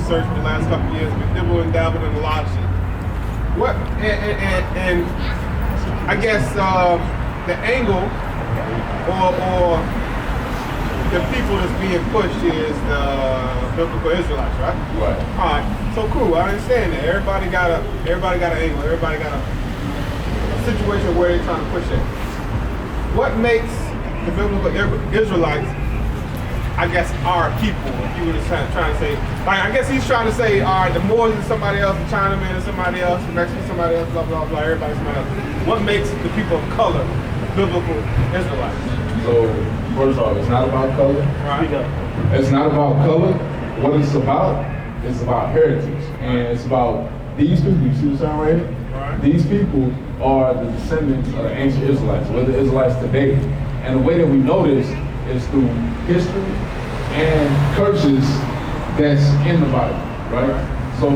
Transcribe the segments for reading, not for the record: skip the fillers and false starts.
research for the last couple of years. We've nibbled and dabbled in a lot of shit. What and I guess the angle or the people that's being pushed is the biblical Israelites, right? Right. All right. So cool. I understand that. Everybody got an angle. Everybody got a situation where they're trying to push it. What makes the biblical Israelites, I guess, our people? If you were trying to say, like, I guess he's trying to say, all right, the Moors is somebody else, the Chinaman is somebody else, the Mexican is somebody else, blah blah blah. Everybody's somebody else. What makes the people of color biblical Israelites? So, first off, it's not about color. Right. It's not about color. What it's about heritage. And it's about these people. You see the sign right here? Right. These people are the descendants of the ancient Israelites. We're the Israelites today. And the way that we know this is through history and curses that's in the Bible, right? So,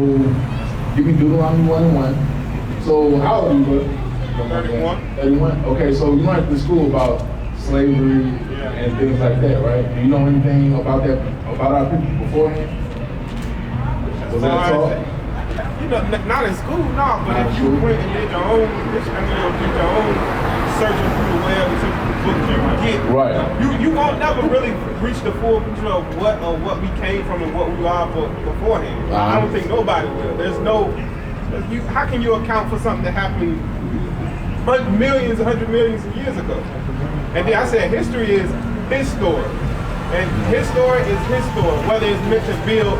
give me Deuteronomy 1:1. So, how old are you, bro? 31. 31? Okay, so you learned in school about slavery and things like that, right? Do you know anything about that, about our people beforehand? Was that taught? You know, not in school, no, but if you went and did your own, did your own searching through the web and took the books you get, right. You won't never really reach the full picture of what we came from and what we are beforehand. I don't think nobody will. There's no, how can you account for something that happened millions, 100 millions of years ago? And then I said history is his story. And his story is his story, whether it's meant to build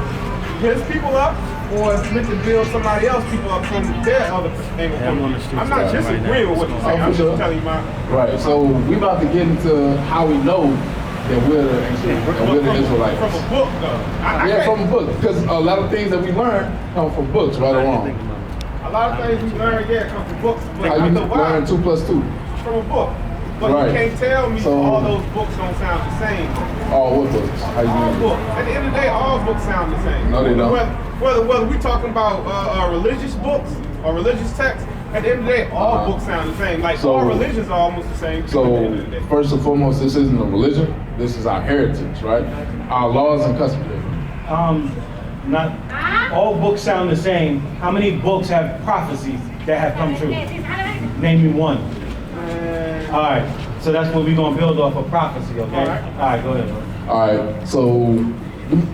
his people up or it's meant to build somebody else people up from their other angle. I'm not disagreeing with what you're saying. I'm just telling you my... Right, so we about to get into how we know that we're the Israelites. From a book, though. From a book, because a lot of things that we learn come from books, right or wrong. A lot of things we learn, come from books. But how you learn 2 + 2? From a book. But you can't tell me all those books don't sound the same. All what books? How you all books. At the end of the day, all books sound the same. No, they don't. Whether we're talking about religious books or religious texts, at the end of the day, all books sound the same. Like, all religions are almost the same. So, at the end of the day. First and foremost, this isn't a religion. This is our heritage, right? Our laws and customs. Not all books sound the same. How many books have prophecies that have come true? Name me one. All right, so that's what we're going to build off of prophecy, okay? All right, go ahead, bro. All right, so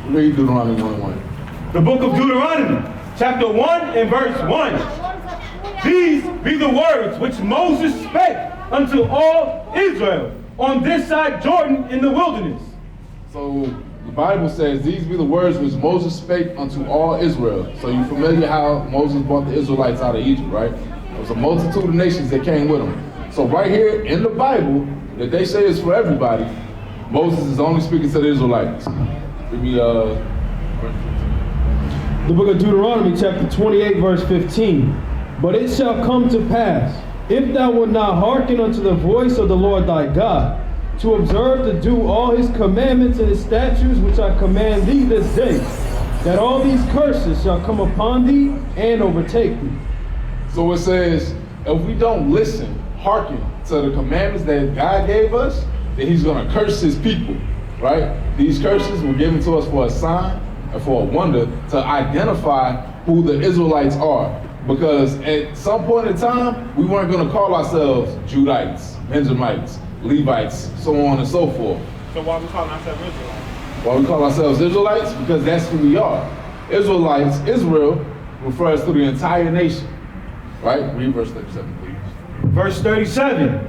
read Deuteronomy 1:1. The book of Deuteronomy, chapter 1 and verse 1. These be the words which Moses spake unto all Israel on this side Jordan in the wilderness. So the Bible says, these be the words which Moses spake unto all Israel. So you familiar how Moses brought the Israelites out of Egypt, right? There was a multitude of nations that came with him. So right here in the Bible, that they say is for everybody, Moses is only speaking to the Israelites. Give me the book of Deuteronomy, chapter 28, verse 15. But it shall come to pass, if thou wilt not hearken unto the voice of the Lord thy God, to observe to do all his commandments and his statutes which I command thee this day, that all these curses shall come upon thee and overtake thee. So it says, if we don't listen, hearken to the commandments that God gave us, then he's going to curse his people, right? These curses were given to us for a sign and for a wonder to identify who the Israelites are. Because at some point in time, we weren't going to call ourselves Judites, Benjamites, Levites, so on and so forth. So why we calling ourselves Israelites? Why we call ourselves Israelites? Because that's who we are. Israelites, Israel, refers to the entire nation. Right? Read verse 37, please. Verse 37.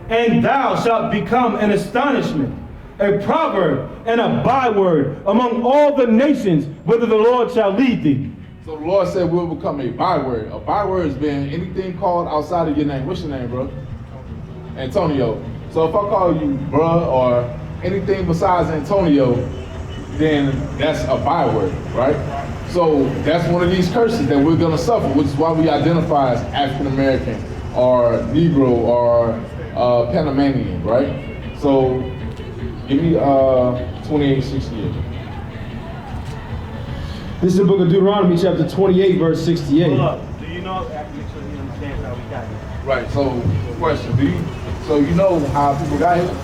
And thou shalt become an astonishment, a proverb, and a byword among all the nations, whither the Lord shall lead thee. So the Lord said we'll become a byword. A byword has been anything called outside of your name. What's your name, bro? Antonio. So if I call you bruh or anything besides Antonio, then that's a byword, right? So that's one of these curses that we're gonna suffer, which is why we identify as African American or Negro or Panamanian, right? So give me 28:68. This is the book of Deuteronomy, chapter 28, verse 68. Hold up. Do you know, after make sure you understand how we got here? Right, so question, so you know how people got here?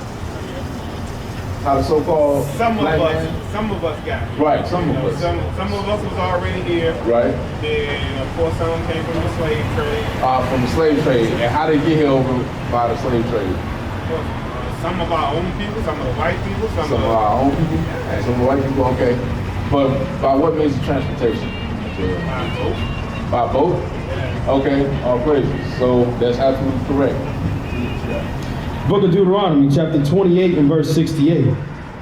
how the so-called Some of black us, man. some of us got it. Right, some You of know, us. Some of us was already here. Right. Then of course some came from the slave trade. From the slave trade, and how they get here over by the slave trade? Some of our own people, some of the white people, some Some of our own people, and some of the white people. Okay, but by what means of transportation? our boat. By boat? Okay, all praises. So that's absolutely correct. Book of Deuteronomy, chapter 28 and verse 68.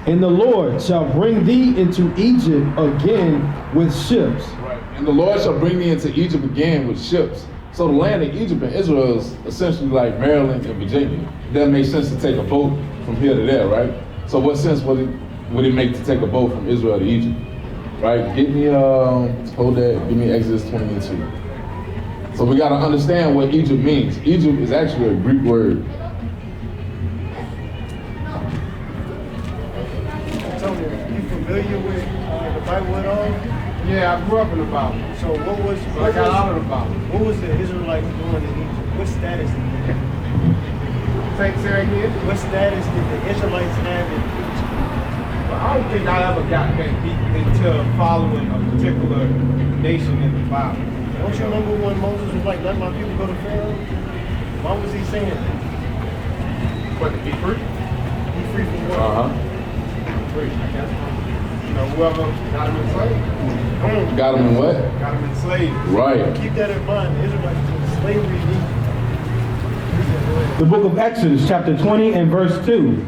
And the Lord shall bring thee into Egypt again with ships. Right. And the Lord shall bring thee into Egypt again with ships. So the land of Egypt and Israel is essentially like Maryland and Virginia. It doesn't make sense to take a boat from here to there, right? So what sense would it make to take a boat from Israel to Egypt? Right? Give me hold that, give me Exodus 20 and 2. So we gotta understand what Egypt means. Egypt is actually a Greek word. Tony, you familiar with the Bible at all? Yeah, I grew up in the Bible. So what was So I got out of the Bible. what was the Israelites doing in Egypt? What status did they have? Say again. What status did the Israelites have in Egypt? But I don't think I ever got that deep into following a particular nation in the Bible. Don't you remember when Moses was like, let my people go to Pharaoh? Why was he saying that? But to be free? Be free from what? Free, I guess. You know, whoever got him enslaved. Got them in what? Got him enslaved. Right. Keep that in mind. The Israelites were in slavery in Egypt. The book of Exodus, chapter 20 and verse 2.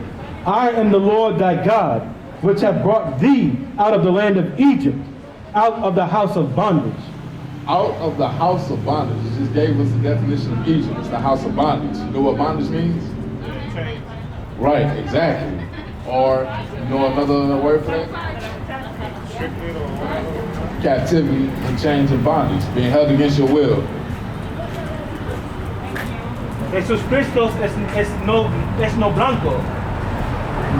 I am the Lord thy God, which have brought thee out of the land of Egypt, out of the house of bondage. Out of the house of bondage. It just gave us the definition of Egypt. It's the house of bondage. You know what bondage means? Change. Right, exactly. Or, you know another word for that? Strictly or whatever. Captivity and change and bondage. Being held against your will. Jesús Cristo es no blanco.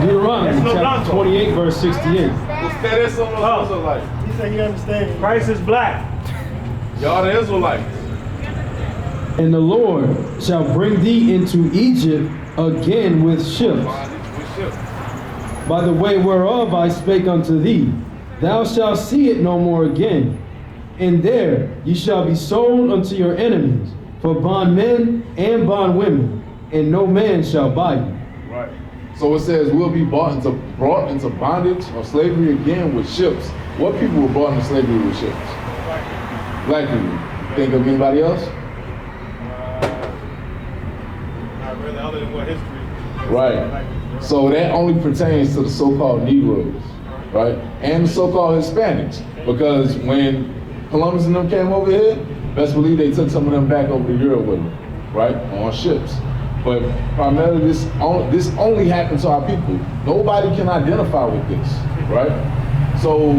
Deuteronomy, That's no chapter blanco. 28, verse 68. Ustedes son los Israelites. He said he understands. Christ is black. Y'all the Israelites. And the Lord shall bring thee into Egypt again with ships, Bondage with ships. by the way whereof I spake unto thee. Thou shalt see it no more again. And there ye shall be sold unto your enemies, for bondmen and bondwomen, and no man shall buy you. Right. So it says we'll be brought into bondage or slavery again with ships. What people were brought into slavery with ships? Black people. Think of anybody else? Not really, other than what history. Right. So that only pertains to the so-called Negroes, right? And the so-called Hispanics. Because when Columbus and them came over here, best believe they took some of them back over to Europe with them, right? On ships. But primarily this only happened to our people. Nobody can identify with this, right? So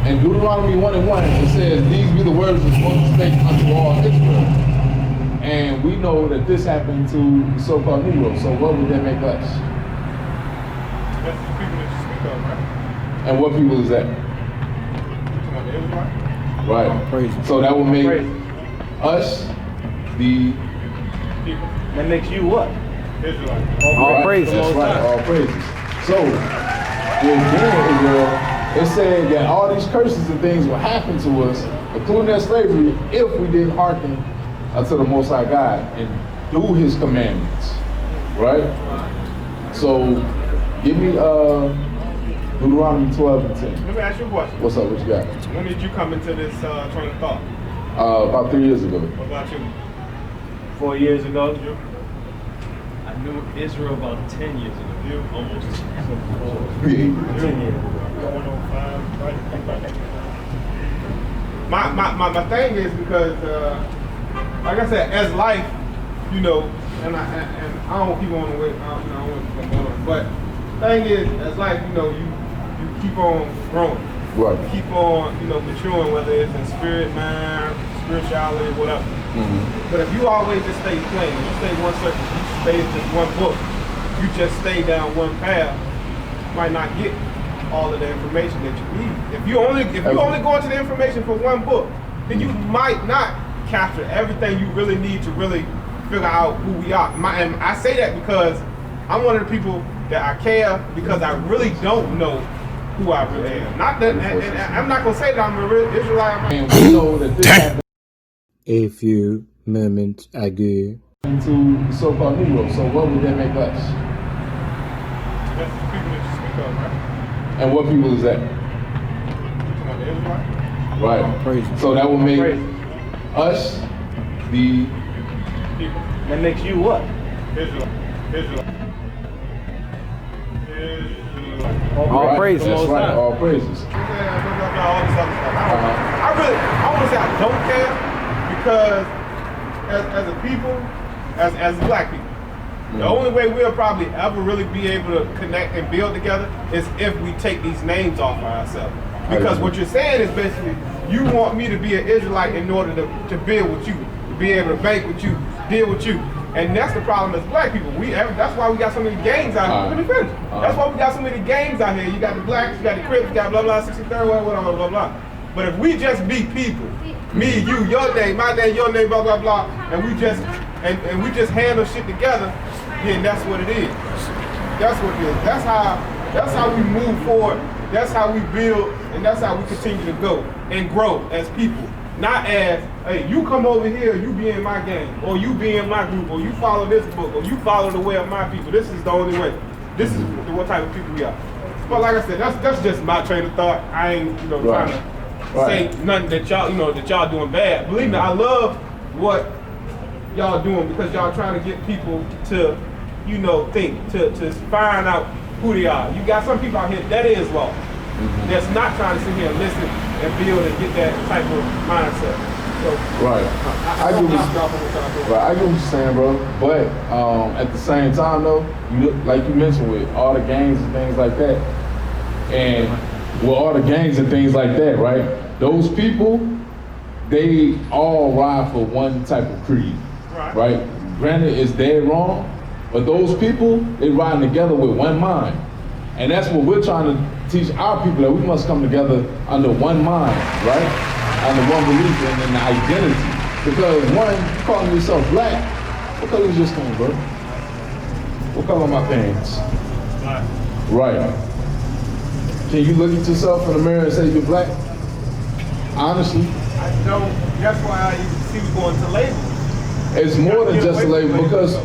in Deuteronomy 1 and 1, it says, these be the words which Moses spake unto all Israel. And we know that this happened to the so-called Negroes. So what would that make us? That's the people that you speak of, right? And what people is that? You talking about the Israelites? Right. So that would make Praise. us the People. That makes you what? Israelites. all praises. That's right, all praises. So again, Israel, it said that all these curses and things will happen to us, including that slavery, if we didn't hearken unto the Most High God and do His commandments, right? So give me Deuteronomy 12 and 10. Let me ask you a question. What's up? What you got? When did you come into this train of thought? About 3 years ago. What about you? 4 years ago. You? I knew Israel about 10 years ago. You? Almost. 10 years. Going on 5, right? My thing is because, like I said, as life, you know, and I don't keep on with, I don't want to keep on going, but thing is, as life, you know, you keep on growing. Right. You keep on, you know, maturing, whether it's in spirit, mind, spirituality, whatever. But if you always just stay plain, you stay one certain, you stay in just one book, you just stay down one path, you might not get all of the information that you need. If you only go into the information for one book, then you might not capture everything you really need to really figure out who we are. And I say that because I'm one of the people that I care because I really don't know who I really am. Not that, and I'm not gonna say that I'm a real Israelite. And we know that this happened A few moments ago. to the so-called Negroes. So what would that make us? That's the people that you speak of, right? And what people is that? Like the Israelites? Right. Praise. So that would make Praise. us the People. That makes you what? Israelite. Israelite. Israelite. All right. praises. That's Most right. high. All praises. All this other stuff. I won't say I don't care because as a people, as black people, the only way we'll probably ever really be able to connect and build together is if we take these names off of ourselves. Because what you're saying is basically, you want me to be an Israelite in order to build with you, to be able to bank with you, deal with you. And that's the problem as black people. That's why we got so many gangs out here. Let me finish. That's why we got so many gangs out here. You got the blacks, you got the Crips, you got blah, blah, 63rd, blah, blah, blah, blah. But if we just be people, me, you, your name, my name, your name, blah, blah, blah, and we just handle shit together, then that's what it is. That's what it is. That's how we move forward. That's how we build, and that's how we continue to go and grow as people. Not as, hey, you come over here, you be in my gang, or you be in my group, or you follow this book, or you follow the way of my people. This is the only way. This is what type of people we are. But like I said, that's just my train of thought. I ain't, trying to say nothing that y'all doing bad. Believe me, I love what y'all doing because y'all trying to get people to, think, to find out who they are. You got some people out here that is lost. That's not trying to sit here and listen and build and get that type of mindset. So, Right. I get what you're saying, bro. But at the same time, though, like you mentioned with all the gangs and things like that, and with all the gangs and things like that, right? Those people, they all ride for one type of creed, right? Granted, it's dead wrong, but those people, they riding together with one mind. And that's what we're trying to teach our people, that we must come together under one mind, right? Under one belief and an identity. Because one, you calling yourself black, what color is your skin, bro? What color are my pants? Black. Right. Can you look at yourself in the mirror and say you're black? Honestly. I don't. That's why I see we going to labels. It's more than just a label because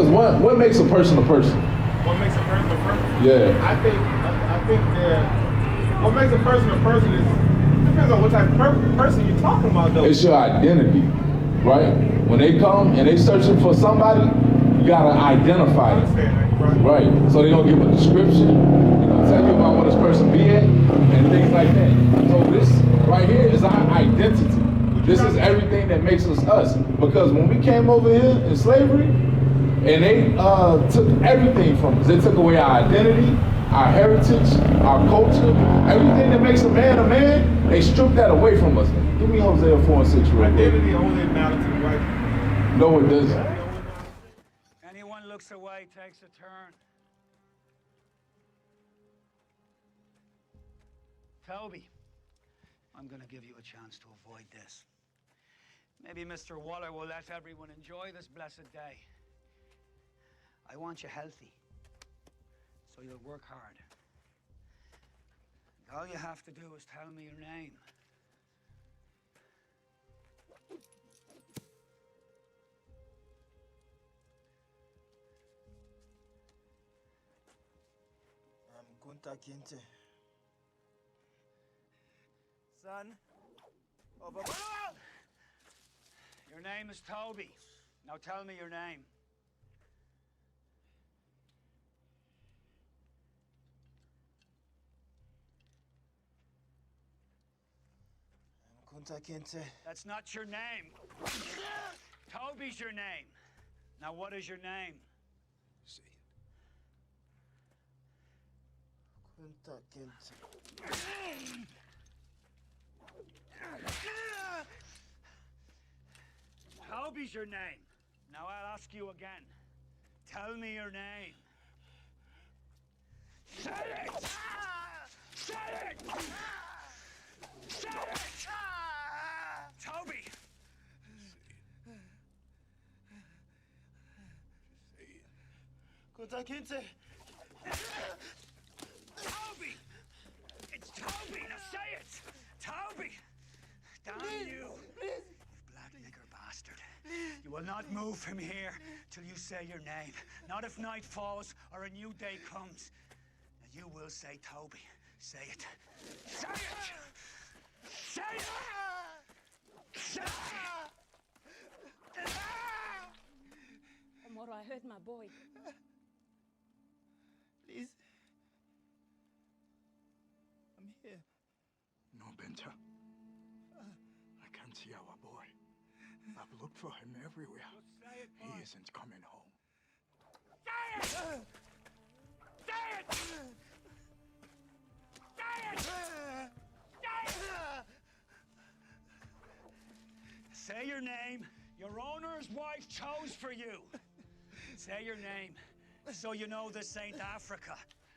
what makes a person a person? What makes a person a person? Yeah. I think that what makes a person is depends on what type of person you're talking about, though. It's your identity, right? When they come and they searching for somebody, you gotta identify them, right? So they don't give a description, tell you about what this person be at, and things like that. So this right here is our identity. This is everything that makes us us. Because when we came over here in slavery, and they took everything from us. They took away our identity, our heritage, our culture, everything that makes a man, they stripped that away from us. Give me Hosea 4:6 real quick. Identity only matters to the right. No, it doesn't. Anyone looks away takes a turn. Toby, I'm going to give you a chance to avoid this. Maybe Mr. Waller will let everyone enjoy this blessed day. I want you healthy, so you'll work hard. And all you have to do is tell me your name. I'm Kunta Kinte. Son of a... Your name is Toby. Now tell me your name. Kunta Kinte. That's not your name. Toby's your name. Now what is your name? Say it. Kunta Kinte. Toby's your name. Now I'll ask you again. Tell me your name. Say it! Say it! Say it! Toby! Kunta Kinte. Toby! It's Toby! Now say it! Toby! Damn you! Please. Black nigger bastard. You will not move from here till you say your name. Not if night falls or a new day comes. And you will say Toby. Say it. Say it! Say it! Say it! Moro, I heard my boy. Please. I'm here. No, Benta. I can't see our boy. I've looked for him everywhere. He isn't coming home. Say it! Say it! Say it! Say your name. Your owner's wife chose for you. Say your name, so you know this ain't Africa.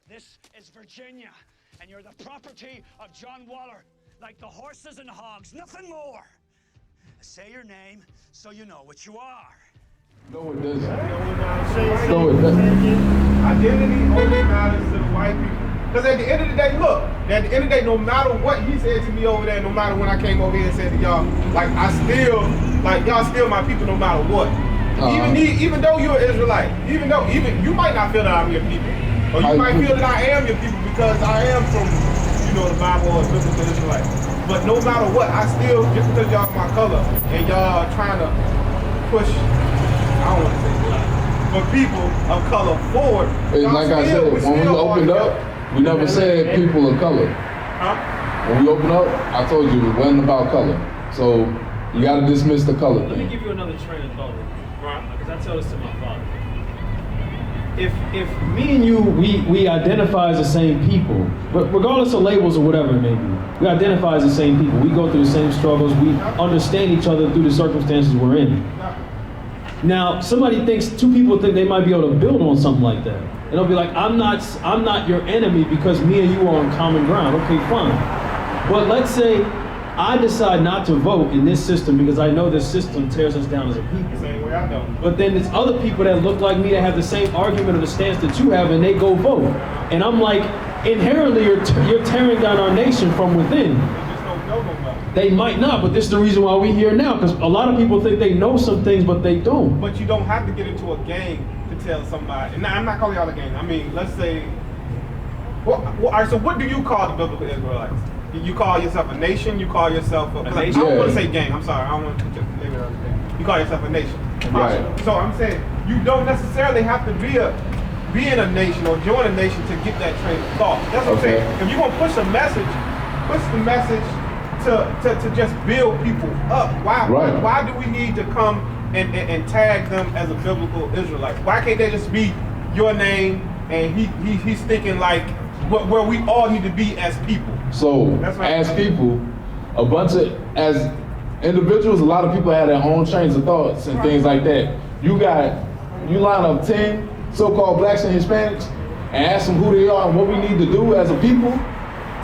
This is Virginia, and you're the property of John Waller, like the horses and hogs, nothing more. Say your name, so you know what you are. No, it doesn't. No, it doesn't. Identity only matters to the white people. Because at the end of the day, look, at the end of the day, no matter what he said to me over there, no matter when I came over here and said to y'all, like, y'all still my people no matter what. Even though you're an Israelite, even you might not feel that I'm your people. Or you might feel that I am your people because I am from, the Bible or biblical Israelite. But no matter what, I still, just because y'all my color and y'all trying to push, I don't want to say black, but people of color forward. It's like I said, when we opened up, we never said people of color. Huh? When we opened up, I told you it wasn't about color. So you got to dismiss the color Let thing. me give you another train of thought. Right. Because I tell this to my father. If me and you, we identify as the same people, but regardless of labels or whatever it may be, we identify as the same people. We go through the same struggles. We understand each other through the circumstances we're in. Now, two people think they might be able to build on something like that. And they'll be like, I'm not your enemy because me and you are on common ground. Okay, fine. But let's say I decide not to vote in this system because I know this system tears us down as a people. Same way I know. But then there's other people that look like me that have the same argument or the stance that you have, and they go vote. And I'm like, inherently, you're tearing down our nation from within. They just don't know no better. They might not, but this is the reason why we're here now, because a lot of people think they know some things, but they don't. But you don't have to get into a gang to tell somebody. And I'm not calling y'all a gang. I mean, let's say, all right, so what do you call the biblical Israelites? You call yourself a nation? You call yourself a nation? I don't want to say gang. I'm sorry. I don't want to just leave it on the gang. You call yourself a nation. Right. So I'm saying you don't necessarily have to be in a nation or join a nation to get that train of thought. That's what I'm saying. If you're gonna push the message to just build people up. Why do we need to come and tag them as a biblical Israelite? Why can't they just be your name and he's thinking like where we all need to be as people? So as people, as individuals, a lot of people have their own trains of thoughts and things like that. You line up 10 so-called blacks and Hispanics and ask them who they are and what we need to do as a people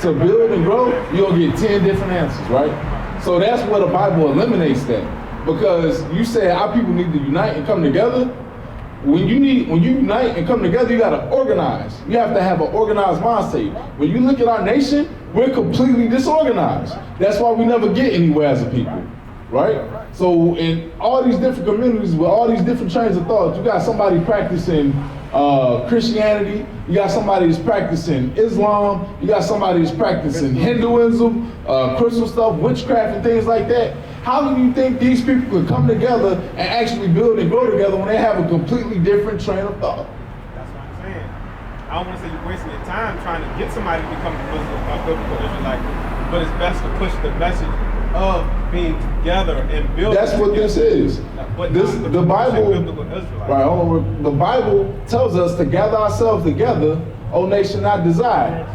to build and grow, you'll get 10 different answers, right? So that's where the Bible eliminates that. Because you say our people need to unite and come together. When you unite and come together, you gotta organize. You have to have an organized mindset. When you look at our nation, we're completely disorganized. That's why we never get anywhere as a people, right? So in all these different communities with all these different trains of thought, you got somebody practicing Christianity, you got somebody who's practicing Islam, you got somebody who's practicing Hinduism, crystal stuff, witchcraft and things like that. How do you think these people could come together and actually build and grow together when they have a completely different train of thought? That's what I'm saying. I don't want to say you're wasting your time trying to get somebody to become a biblical Israelite, but it's best to push the message of being together and building. That's what this is. The Bible, right? The Bible tells us to gather ourselves together, O nation not desired.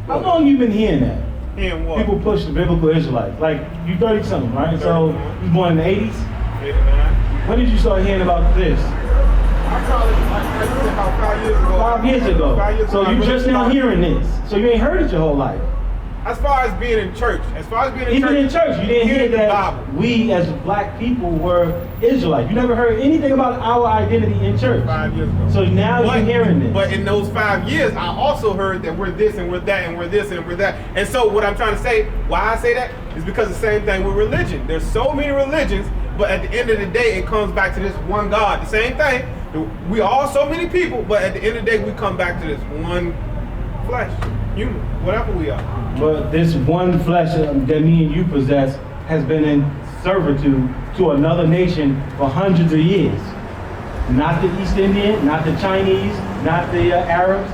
How long you been hearing that? Hearing what? People push the biblical Israelites. Like, you 30-something, right? So, you born in the 80s? When did you start hearing about this? I probably about 5 years ago. 5 years ago. So you just now hearing this. So you ain't heard it your whole life. as far as being in church, Even in church, you didn't hear the that Bible. we as black people were Israelites. You never heard anything about our identity in church. 5 years ago. So now you're hearing this. But in those 5 years, I also heard that we're this and we're that and we're this and we're that. And so what I'm trying to say, why I say that, is because the same thing with religion. There's so many religions, but at the end of the day, it comes back to this one God. The same thing. We all so many people, but at the end of the day, we come back to this one flesh, human, whatever we are. But this one flesh that me and you possess has been in servitude to another nation for hundreds of years. Not the East Indian, not the Chinese, not the Arabs.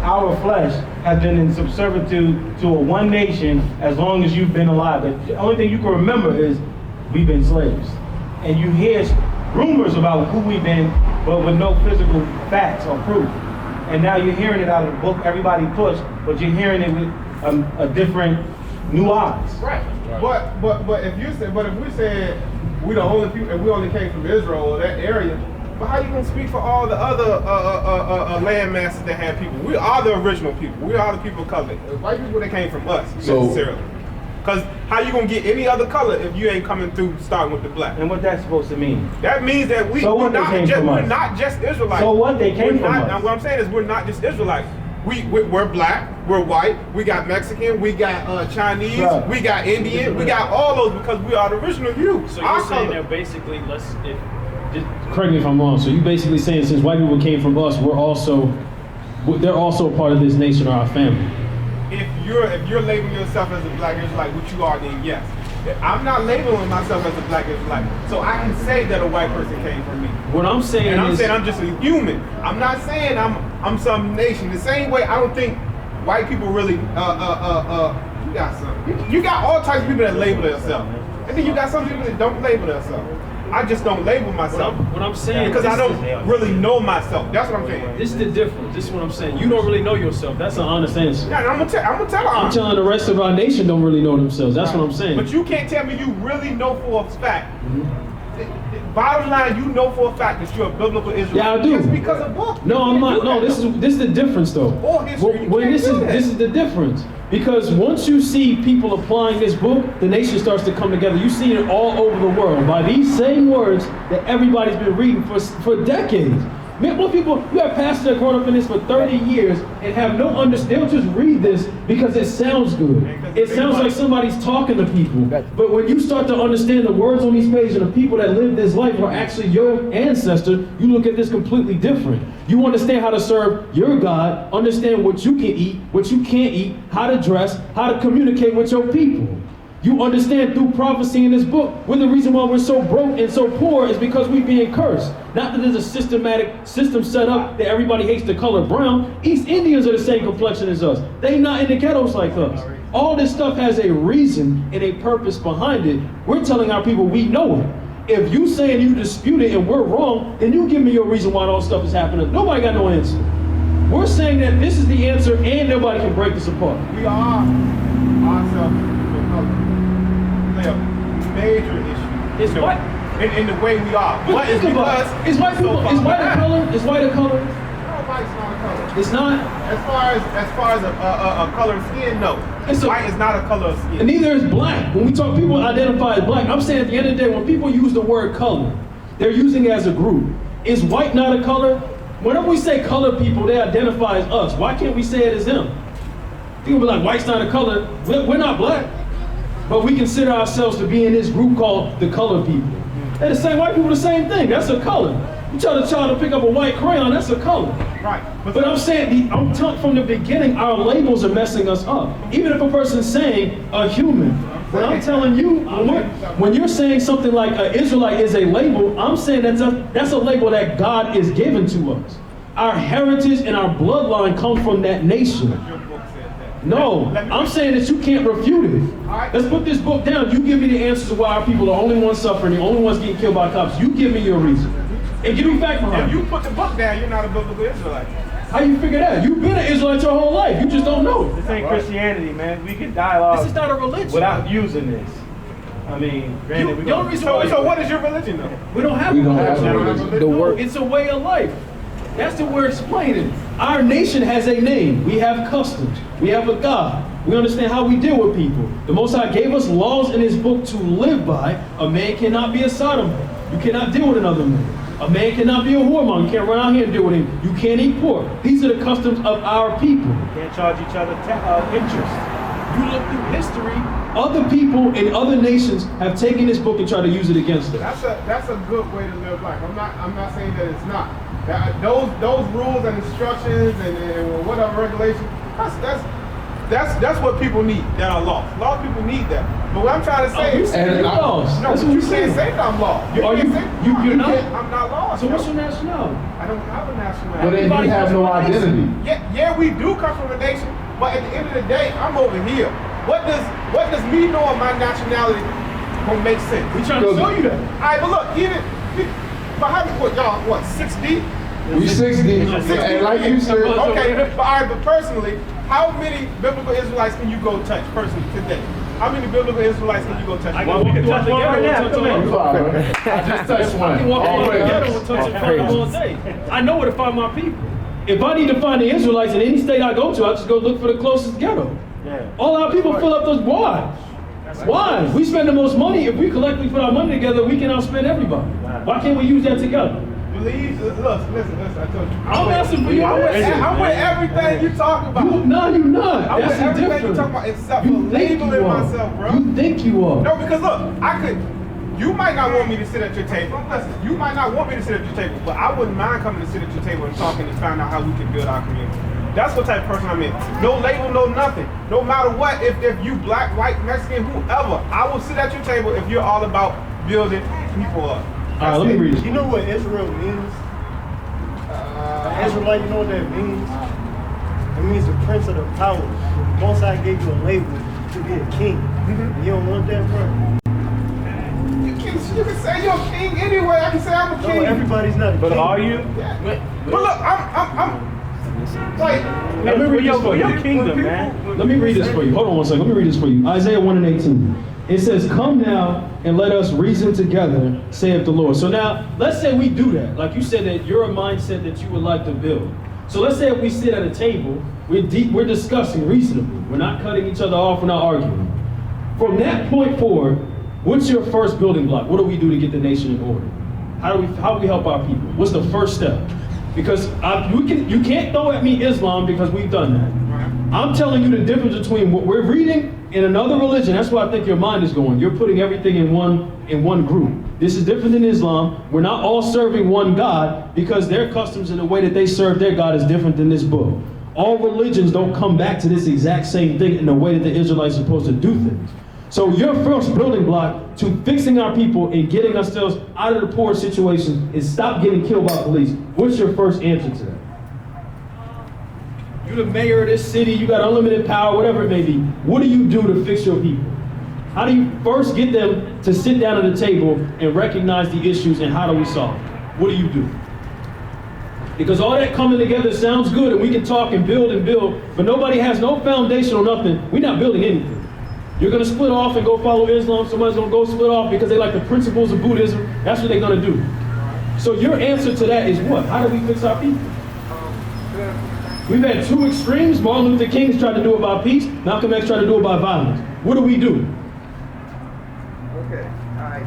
Our flesh has been in servitude to a one nation as long as you've been alive. The only thing you can remember is we've been slaves. And you hear rumors about who we've been, but with no physical facts or proof. And now you're hearing it out of the book everybody pushed, but you're hearing it with a different nuance. Right. But if we said we the only people, and we only came from Israel or that area, but how you gonna speak for all the other land masses that had people? We are the original people. We are the people of color. White people that came from us necessarily. Because how you gonna get any other color if you ain't coming through starting with the black? And what that's supposed to mean? That means that we're not just Israelites. So what? They came from us. Now what I'm saying is we're not just Israelites. We're black, we're white, we got Mexican, we got Chinese, we got Indian, we got all those because we are the original you. So you're saying that basically, correct me if I'm wrong. So you basically saying since white people came from us, they're also a part of this nation or our family. If you're labeling yourself as a black Israelite, which you are, then yes. I'm not labeling myself as a black Israelite, so I can say that a white person came from me. What I'm saying and I'm saying I'm just a human. I'm not saying I'm some nation. The same way I don't think white people really you got some. You got all types of people that label themselves, and then you got some people that don't label themselves. I just don't label myself. What I'm saying because I don't really know myself. That's what I'm saying. This is the difference. This is what I'm saying. You don't really know yourself. That's an honest answer. Yeah, I'm gonna tell her. I'm telling the rest of our nation don't really know themselves. That's what I'm saying. But you can't tell me you really know for a fact. Bottom line, you know for a fact that you're a biblical Israelite. Yeah, I do. Just because of book. No, I'm not. No, this is the difference though. Or history. This is the difference. Because once you see people applying this book, the nation starts to come together. You see it all over the world by these same words that everybody's been reading for decades. Man, most people, you have pastors that grown up in this for 30 years and have no understanding. They'll just read this because it sounds good. It sounds like somebody's talking to people. But when you start to understand the words on these pages and the people that live this life are actually your ancestors, you look at this completely different. You understand how to serve your God, understand what you can eat, what you can't eat, how to dress, how to communicate with your people. You understand through prophecy in this book, when the reason why we're so broke and so poor is because we're being cursed. Not that there's a systematic system set up that everybody hates the color brown. East Indians are the same complexion as us. They not in the ghettos like us. All this stuff has a reason and a purpose behind it. We're telling our people we know it. If you saying you dispute it and we're wrong, then you give me your reason why all stuff is happening. Nobody got no answer. We're saying that this is the answer and nobody can break this apart. We are ourselves a major issue. It's what? In the way we are. But What is because is white people? Is white a color? Is white a color? No, white's not a color. It's not. As far as a color of skin, no. White is not a color of skin. And neither is black. When we talk, people identify as black. I'm saying at the end of the day, when people use the word color, they're using it as a group. Is white not a color? Whenever we say color people, they identify as us. Why can't we say it as them? People be like, white's not a color. We're not black. But we consider ourselves to be in this group called the color people. They're the same, white people the same thing. That's a color. You tell the child to pick up a white crayon, that's a color. Right. But I'm saying, I'm telling from the beginning, our labels are messing us up. Even if a person's saying a human, but I'm telling you, when you're saying something like an Israelite is a label, I'm saying that's a label that God is given to us. Our heritage and our bloodline come from that nation. No, I'm saying that you can't refute it. Let's put this book down. You give me the answers of why our people are the only ones suffering, the only ones getting killed by cops. You give me your reason. And give me fact behind it. If you put the book down, you're not a biblical Israelite. How you figure that? You've been an Israelite your whole life. You just don't know it. This ain't Christianity, man. We can dialogue. This is not a religion. Without using this. I mean, granted, the only reason so what is your religion though? We don't have a religion. The word. It's a way of life. That's what we're explaining. Our nation has a name. We have customs. We have a God. We understand how we deal with people. The Most High gave us laws in his book to live by. A man cannot be a sodomite. You cannot deal with another man. A man cannot be a whoremonger. You can't run out here and deal with him. You can't eat pork. These are the customs of our people. Can't charge each other interest. You look through history, other people in other nations have taken this book and tried to use it against us. That's a good way to live life. I'm not saying that it's not. Those rules and instructions and whatever regulations, that's what people need that are lost. A lot of people need that. But what I'm trying to say is, you're lost. No, that's but what you you're can't saying. say that I'm lost. You're not? I'm not lost. So what's your nationality? I don't have a nationality. But then you have no identity. Yeah, we do come from a nation, but at the end of the day, I'm over here. What does me knowing my nationality gonna make sense? We trying to show you that. All right, but look, behind me, y'all, 6 deep? We 60, and like you said, okay, but all right, but personally, how many biblical Israelites can you go touch personally today? How many biblical Israelites can you go touch? Well, we can touch one right now. Come on. I just touched one. I can walk All in the praise. ghetto and touch it from all day. I know where to find my people. If I need to find the Israelites in any state I go to, I just go look for the closest ghetto. Yeah. All our people fill up those why? Why? We spend the most money. If we collectively put our money together, we can outspend everybody. Why can't we use that together? Believe, listen, I told you. I'm asking for you. I'm with everything you talk about. No, you're not. I'm with That's the everything difference. you talk about except for You think labeling you are. myself, bro. You think you are. No, because look, you might not want me to sit at your table. Listen, you might not want me to sit at your table, but I wouldn't mind coming to sit at your table and talking and find out how we can build our community. That's what type of person I'm in. No label, no nothing. No matter what, if you black, white, Mexican, whoever, I will sit at your table if you're all about building people up. All right, let me read it. You know what Israel means? Israelite, you know what that means? It means the prince of the power. Most High gave you a label to be a king. And you don't want that, bro? You can say you're a king anyway. I can say I'm a king. No, everybody's not a king. But are you? Yeah. But look, I'm like, Let me read this for you. Your kingdom, man. Let me read this for you. Hold on one second. Let me read this for you. Isaiah 1:18. It says, "Come now and let us reason together, saith the Lord." So now, let's say we do that. Like you said, that you're a mindset that you would like to build. So let's say if we sit at a table, we're discussing reasonably. We're not cutting each other off. We're not arguing. From that point forward, what's your first building block? What do we do to get the nation in order? How do we help our people? What's the first step? Because you can't throw at me Islam because we've done that. I'm telling you the difference between what we're reading and another religion. That's why I think your mind is going. You're putting everything in one group. This is different than Islam. We're not all serving one God because their customs and the way that they serve their God is different than this book. All religions don't come back to this exact same thing in the way that the Israelites are supposed to do things. So your first building block to fixing our people and getting ourselves out of the poor situations is stop getting killed by police. What's your first answer to that? You're the mayor of this city, you got unlimited power, whatever it may be. What do you do to fix your people? How do you first get them to sit down at the table and recognize the issues and how do we solve them? What do you do? Because all that coming together sounds good and we can talk and build, but nobody has no foundation or nothing. We're not building anything. You're going to split off and go follow Islam. Somebody's going to go split off because they like the principles of Buddhism. That's what they're going to do. So your answer to that is what? How do we fix our people? We've had two extremes. Martin Luther King's tried to do it by peace. Malcolm X tried to do it by violence. What do we do? okay, all right.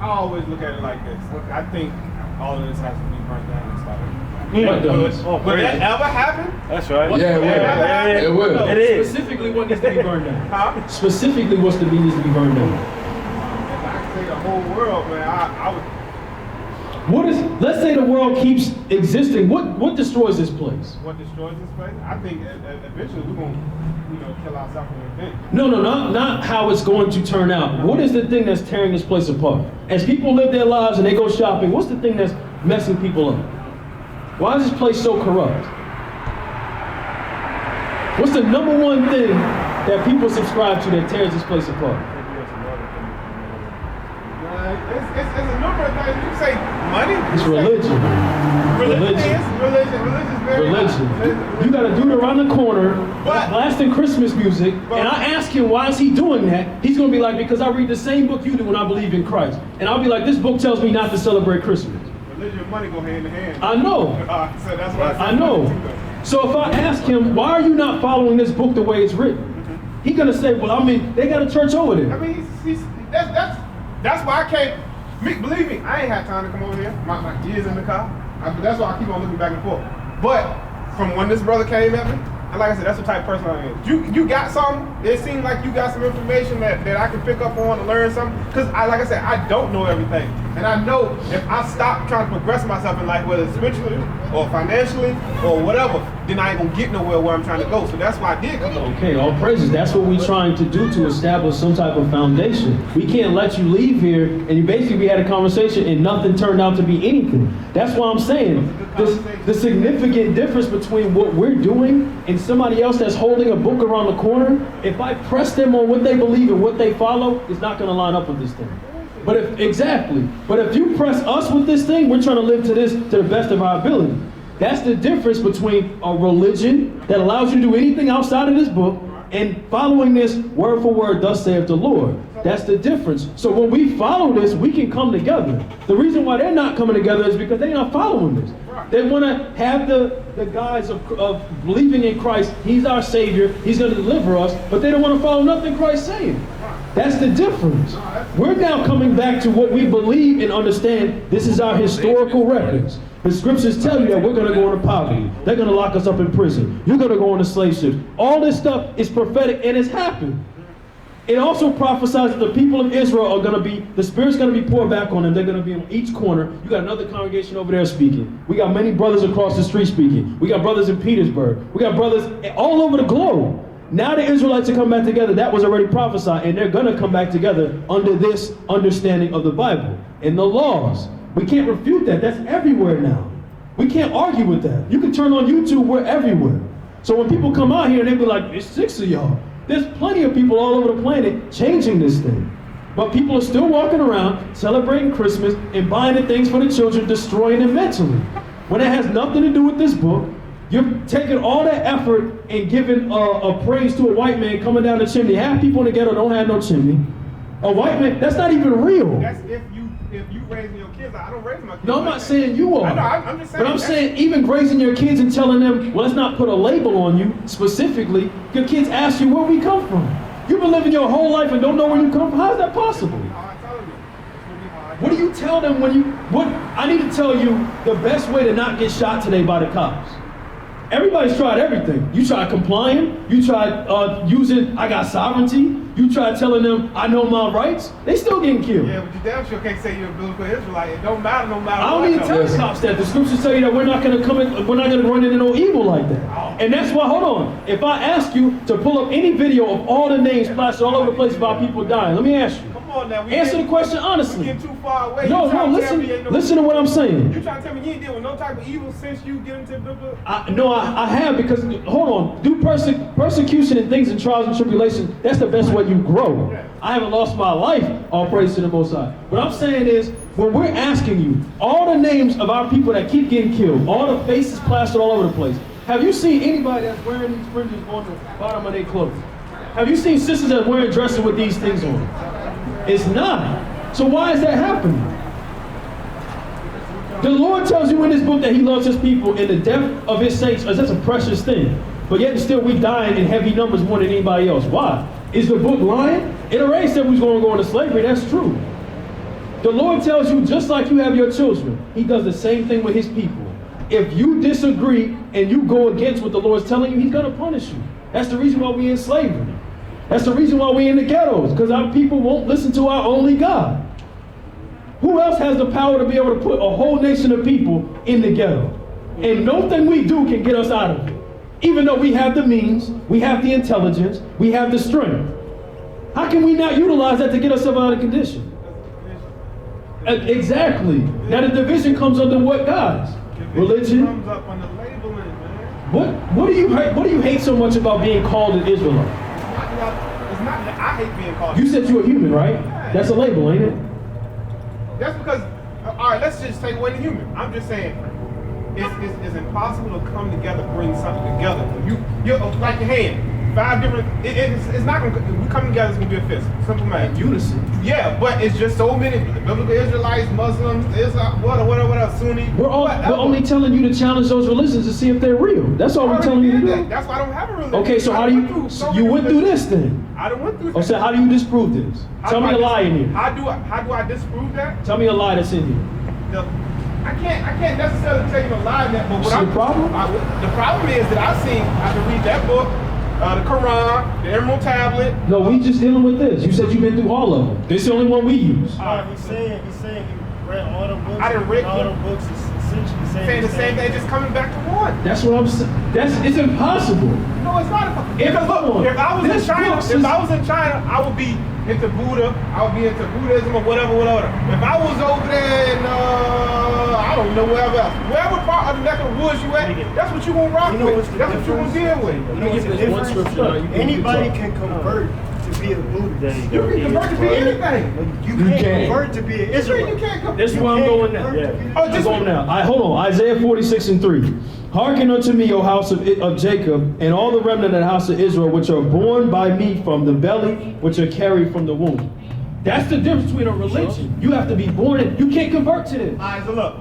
I always look at it like this. I think all of this has to be burnt down and started. Will that ever happen? That's right. Yeah, it will. No, It is. Specifically, what needs to be burned down? Huh? Specifically, what's the needs to be burned down? If I could say the whole world, man, I would. Let's say the world keeps existing. What destroys this place? What destroys this place? I think eventually we're going to, kill ourselves from within. No, not how it's going to turn out. What is the thing that's tearing this place apart? As people live their lives and they go shopping, what's the thing that's messing people up? Why is this place so corrupt? What's the number one thing that people subscribe to that tears this place apart? It's a number of things. You say money. It's religion. Religion. Religion. You got a dude around the corner blasting Christmas music, and I ask him why is he doing that? He's gonna be like, because I read the same book you do when I believe in Christ. And I'll be like, this book tells me not to celebrate Christmas. Religion and money go hand in hand. I know. So that's why I know. So if I ask him, why are you not following this book the way it's written? He's gonna say, well, I mean, they got a church over there. I mean, that's why I can't. Believe me, I ain't had time to come over here. My kids in the car. That's why I keep on looking back and forth. But from when this brother came at me, and like I said, that's the type of person I am. You got something? It seems like you got some information that I can pick up on and learn something. Because like I said, I don't know everything. And I know if I stop trying to progress myself in life, whether it's spiritually or financially or whatever, then I ain't gonna get nowhere where I'm trying to go. So that's why I did come over. Okay, all praises. That's what we're trying to do to establish some type of foundation. We can't let you leave here and we had a conversation and nothing turned out to be anything. That's why I'm saying the significant difference between what we're doing and somebody else that's holding a book around the corner, if I press them on what they believe and what they follow, it's not going to line up with this thing. But if you press us with this thing, we're trying to live to this to the best of our ability. That's the difference between a religion that allows you to do anything outside of this book and following this word for word, thus saith the Lord. That's the difference. So when we follow this, we can come together. The reason why they're not coming together is because they're not following this. They want to have the guise of believing in Christ. He's our Savior. He's going to deliver us. But they don't want to follow nothing Christ's saying. That's the difference. We're now coming back to what we believe and understand. This is our historical records. The scriptures tell you that we're going to go into poverty. They're going to lock us up in prison. You're going to go into slave ships. All this stuff is prophetic and it's happened. It also prophesies that the people of Israel are going to be, the Spirit's going to be poured back on them. They're going to be in each corner. You got another congregation over there speaking. We got many brothers across the street speaking. We got brothers in Petersburg. We got brothers all over the globe. Now the Israelites are coming back together. That was already prophesied, and they're going to come back together under this understanding of the Bible and the laws. We can't refute that. That's everywhere now. We can't argue with that. You can turn on YouTube. We're everywhere. So when people come out here and they be like, "There's 6 of y'all." There's plenty of people all over the planet changing this thing. But people are still walking around, celebrating Christmas, and buying the things for the children, destroying them mentally. When it has nothing to do with this book, you're taking all that effort and giving a praise to a white man coming down the chimney. Half people in the ghetto don't have no chimney. A white man, that's not even real. That's if you raising your kids. I don't raise my kids. No, I'm not saying you are. I'm just saying. But I'm saying even raising your kids and telling them, well, let's not put a label on you specifically. Your kids ask you where we come from. You've been living your whole life and don't know where you come from. How is that possible? What do you tell them I need to tell you the best way to not get shot today by the cops. Everybody's tried everything. You tried complying. You tried using, I got sovereignty. You tried telling them, I know my rights. They still getting killed. Yeah, but you damn sure can't say you're a biblical Israelite. It don't matter no matter I don't what. need to tell the cops that. The scriptures tell you that we're not going to run into no evil like that. And that's why, hold on. If I ask you to pull up any video of all the names plastered all over the place about people dying, let me ask you. Come on now. Answer the question honestly. We're getting too far away. No, listen to what I'm saying. You trying to tell me you ain't deal with no type of evil since you get into biblical? I have, because, hold on, through persecution and things and trials and tribulations, that's the best way you grow. Yeah. I haven't lost my life, all praise to the Most High. What I'm saying is, when we're asking you, all the names of our people that keep getting killed, all the faces plastered all over the place, have you seen anybody that's wearing these fringes on the bottom of their clothes? Have you seen sisters that are wearing dresses with these things on? It's not. So why is that happening? The Lord tells you in this book that he loves his people, and the death of his saints, that's a precious thing. But yet still we dying in heavy numbers more than anybody else. Why? Is the book lying? It already said we was going to go into slavery. That's true. The Lord tells you, just like you have your children, he does the same thing with his people. If you disagree and you go against what the Lord's telling you, he's going to punish you. That's the reason why we're in slavery. That's the reason why we're in the ghettos, because our people won't listen to our only God. Who else has the power to be able to put a whole nation of people in the ghetto? And nothing we do can get us out of it. Even though we have the means, we have the intelligence, we have the strength. How can we not utilize that to get ourselves out of condition? Exactly. Now the division comes under what, guys? Religion. Comes up on the labeling, man. What do you hate so much about being called an Israelite? It's not that I hate being called. You said you're a human, right? That's a label, ain't it? That's because, all right, let's just take away the human. I'm just saying, it's impossible to come together, bring something together. You're like your hand. 5 different. It's not gonna. We come together, it's gonna be a fist. Simple math. Unison. Yeah, but it's just so many biblical Israelites, Muslims, Islam, whatever, Sunni. We're only telling you to challenge those religions to see if they're real. That's all we're telling you to do. That's why I don't have a religion. Okay, so how do you went through this then? I done went through Oh, that. so how do you disprove this? Tell me a lie in here. How do I disprove that? Tell me a lie that's in here. I can't necessarily tell you a lie in that, but what See the problem? The problem is that I can read that book, the Quran, the Emerald Tablet. No, we just dealing with this. You said you've been through all of them. This is the only one we use. He's saying he read all the books. I didn't read all the books. Is essentially saying the same thing, just coming back to one. That's what I'm saying. It's impossible. No, it's not. Because look, if I was in China, I would be into Buddha. I would be into Buddhism or whatever. If I was over there in I don't know wherever part of the neck of the woods you at, that's what you gonna rock with. That's what you gonna deal with. You know what's the difference? Anybody can convert to be a Buddhist. You can convert to be anything. You can't convert to be an Israelite. You can't convert. This is where I'm going now. I'm going now. Hold on. Isaiah 46:3. Hearken unto me, O house of Jacob, and all the remnant of the house of Israel, which are born by me from the belly, which are carried from the womb. That's the difference between a religion. You have to be born in. You can't convert to this. All right, so look,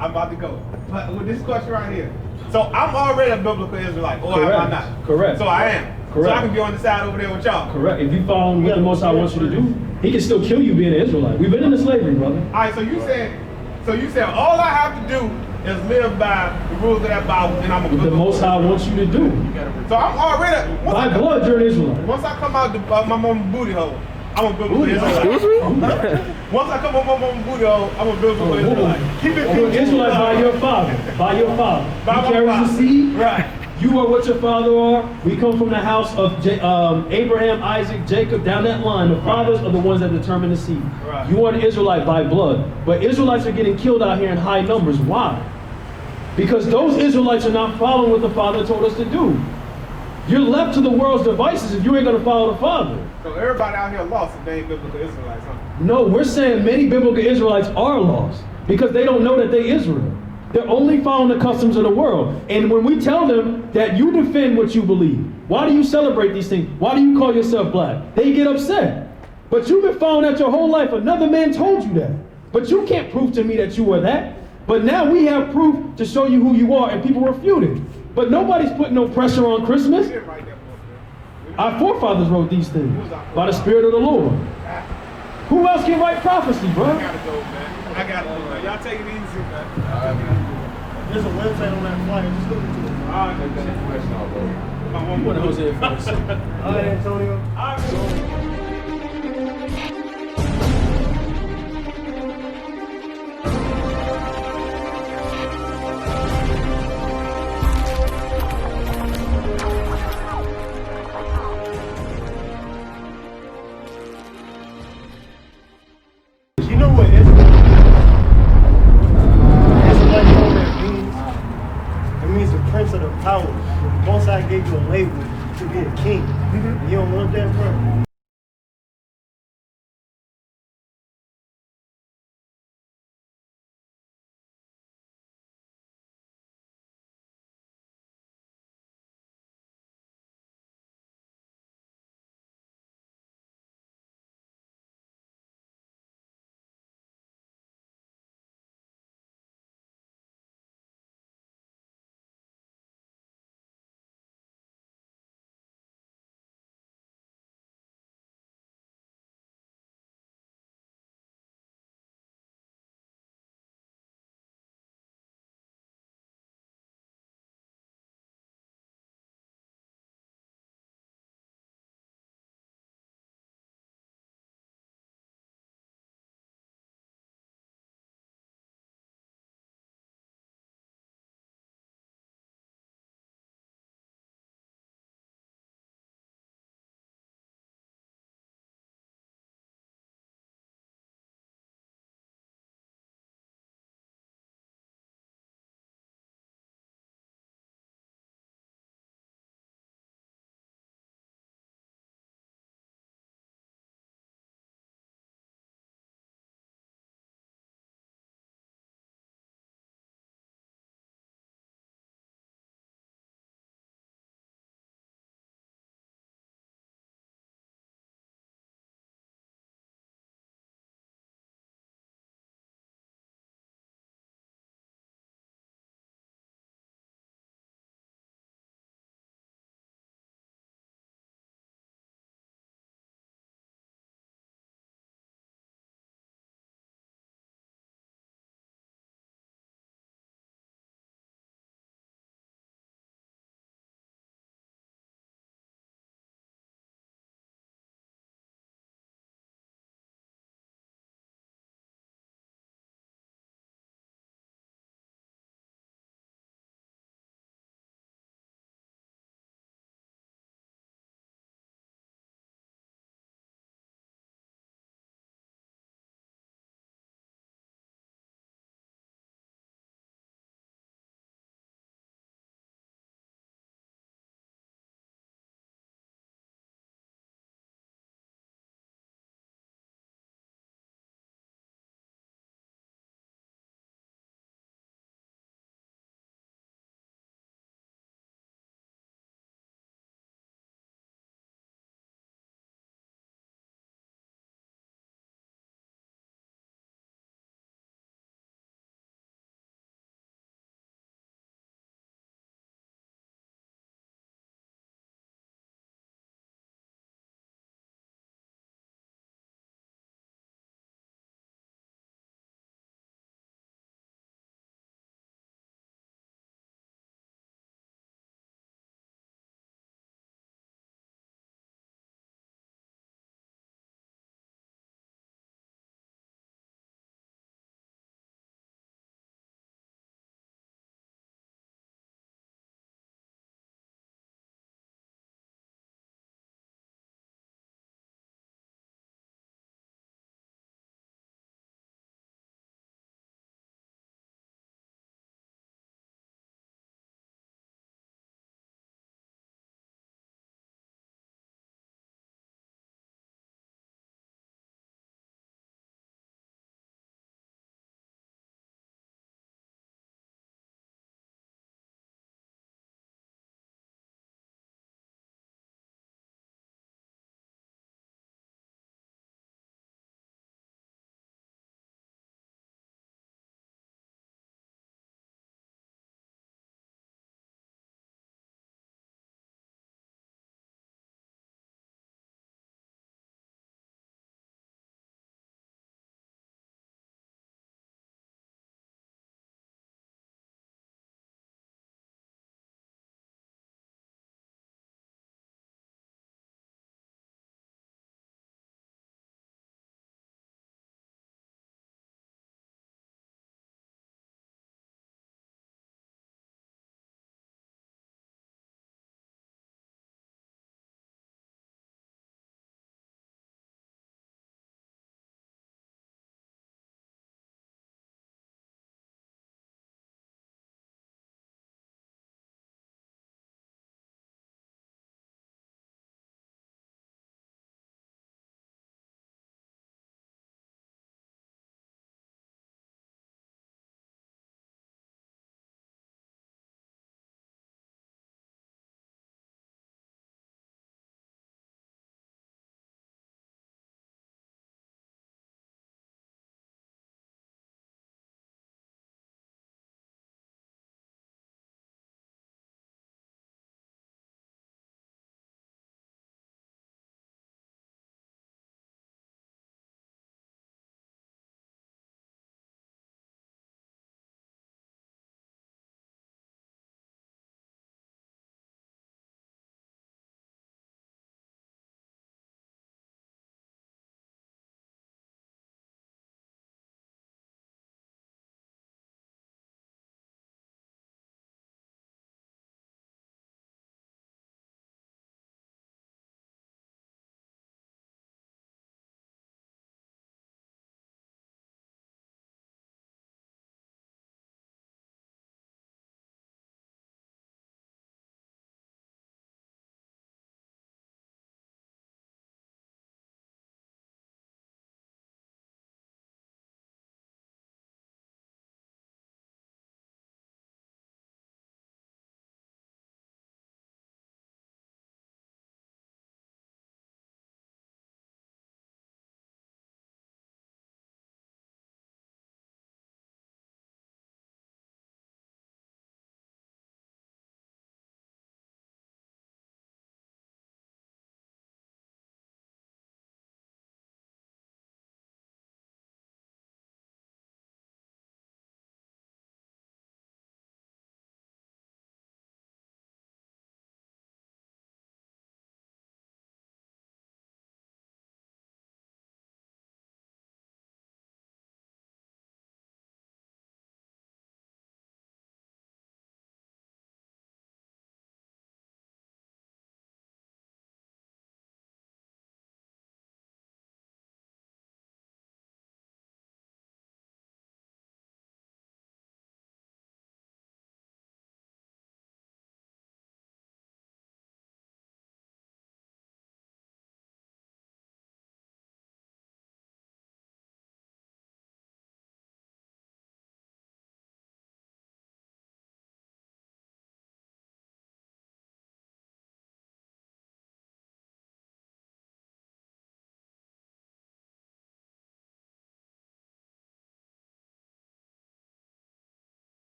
I'm about to go. But with this question right here, so I'm already a biblical Israelite, or am I not? Correct. So I am. Correct. So I can be on the side over there with y'all. Correct. If you follow what the Most High wants you to do, He can still kill you being an Israelite. We've been in slavery, brother. All right, so you said all I have to do is live by the rules of that Bible, and I'm a What the Most High wants you to do. So I'm already By blood, you're an Israelite. Once I come out my mama's booty hole, I'm a biblical Israelite. Once I come out my mama's booty hole, I'm a biblical Israelite. Keep it You're an Israelite by your father. By your father. By He my carries father. the seed. Right. You are what your father are. We come from the house of Abraham, Isaac, Jacob, down that line. The fathers are the ones that determine the seed. Right. You are an Israelite by blood. But Israelites are getting killed out here in high numbers. Why? Because those Israelites are not following what the Father told us to do. You're left to the world's devices if you ain't going to follow the Father. So everybody out here lost if they ain't biblical Israelites, huh? No, we're saying many biblical Israelites are lost because they don't know that they're Israel. They're only following the customs of the world. And when we tell them that you defend what you believe, why do you celebrate these things? Why do you call yourself black? They get upset. But you've been following that your whole life. Another man told you that. But you can't prove to me that you are that. But now we have proof to show you who you are, and people refute it. But nobody's putting no pressure on Christmas. Our forefathers wrote these things by the Spirit of the Lord. Who else can write prophecy, bro? I gotta go, man. Man. Y'all take it easy, man. There's a website on that flyer. Just look into it. All right, Take that information out, bro. one more. Hosea first. All right, Antonio. All right. You know what Israelite means? It means the prince of the power. Most High gave you a label to be a king. You don't want that, bro?